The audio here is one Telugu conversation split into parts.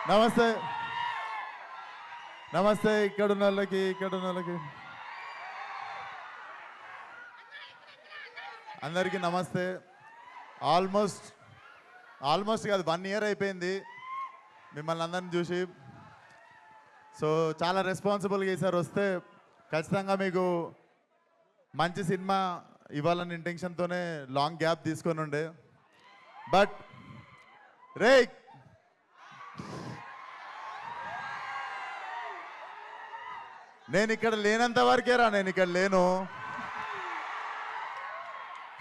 నమస్తే నమస్తే. ఇక్కడ ఉన్న వాళ్ళకి అందరికీ నమస్తే. ఆల్మోస్ట్ కాదు 1 year అయిపోయింది మిమ్మల్ని అందరిని చూసి. సో చాలా రెస్పాన్సిబుల్గా ఈసారి వస్తే ఖచ్చితంగా మీకు మంచి సినిమా ఇవ్వాలని ఇంటెన్షన్తోనే లాంగ్ గ్యాప్ తీసుకొని ఉండే. బట్ రే నేను ఇక్కడ లేనంత వరకేరా, నేను ఇక్కడ లేను.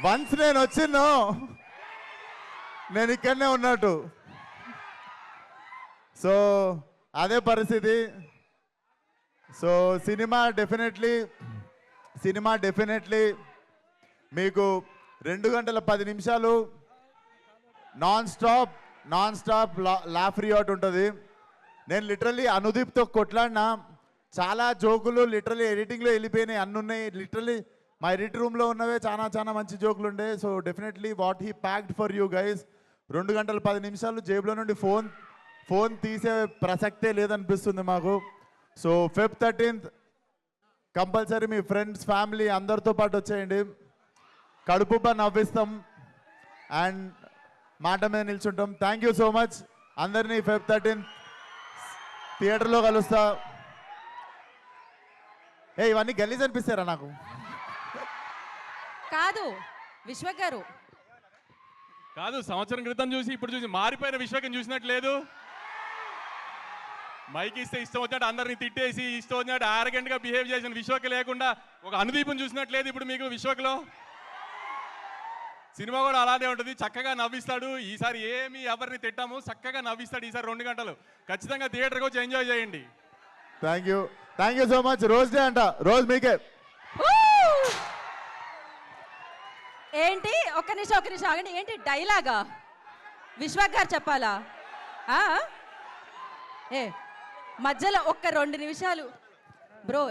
వన్స్ నేను వచ్చిందో నేను ఇక్కడనే ఉన్నట్టు. సో అదే పరిస్థితి. సో సినిమా డెఫినెట్లీ మీకు 2 గంటల 10 నిమిషాలు నాన్ స్టాప్ లాఫ్ రియాట్ ఉంటుంది. నేను లిటరల్లీ అనుదీప్తో కొట్లాడినా, చాలా జోకులు లిటరల్లీ ఎడిటింగ్లో వెళ్ళిపోయినాయి, అన్నీ ఉన్నాయి. లిటరల్లీ మా ఎడిట్ రూమ్లో ఉన్నవే చాలా మంచి జోకులు ఉండే. So definitely what he packed for you guys. 2 గంటల 10 నిమిషాలు జేబులో నుండి ఫోన్ తీసే ప్రసక్తే లేదనిపిస్తుంది మాకు. సో Feb 13th కంపల్సరీ మీ ఫ్రెండ్స్, ఫ్యామిలీ అందరితో పాటు వచ్చేయండి. కడుపుబ్బ నవ్విస్తాం అండ్ మాట మీద నిల్చుంటాం. Thank you so much. అందరినీ Feb 13th థియేటర్లో కలుస్తా. ఇవన్నీ గలీజ్ అనిపిస్తారా నాకు? కాదు విశ్వక్ గారు, కాదు సంవత్సరం క్రితం చూసి ఇప్పుడు చూసి మారిపోయిన విశ్వకం చూసినట్టు లేదు. మైక్ ఇస్తే ఇష్టం వచ్చినట్టు అందరిని తిట్టేసి ఇష్టం వచ్చినట్టు ఆరగెంట్గా బిహేవ్ చేసిన విశ్వక్ లేకుండా ఒక అనుదీపం చూసినట్లేదు ఇప్పుడు మీకు విశ్వక్లో. సినిమా కూడా అలానే ఉంటుంది, చక్కగా నవ్విస్తాడు. ఈసారి ఏమి ఎవరిని తిట్టాము, చక్కగా నవ్విస్తాడు ఈసారి 2 గంటలు. ఖచ్చితంగా థియేటర్కి వచ్చి ఎంజాయ్ చేయండి. Thank you so much. Rose day అంట, రోజ్ మీకే. ఏంటి ఒక్క నిమిషం ఆగండి. ఏంటి డైలాగా విశ్వక్ గారు చెప్పాలా? మధ్యలో ఒక్క 2 నిమిషాలు బ్రో.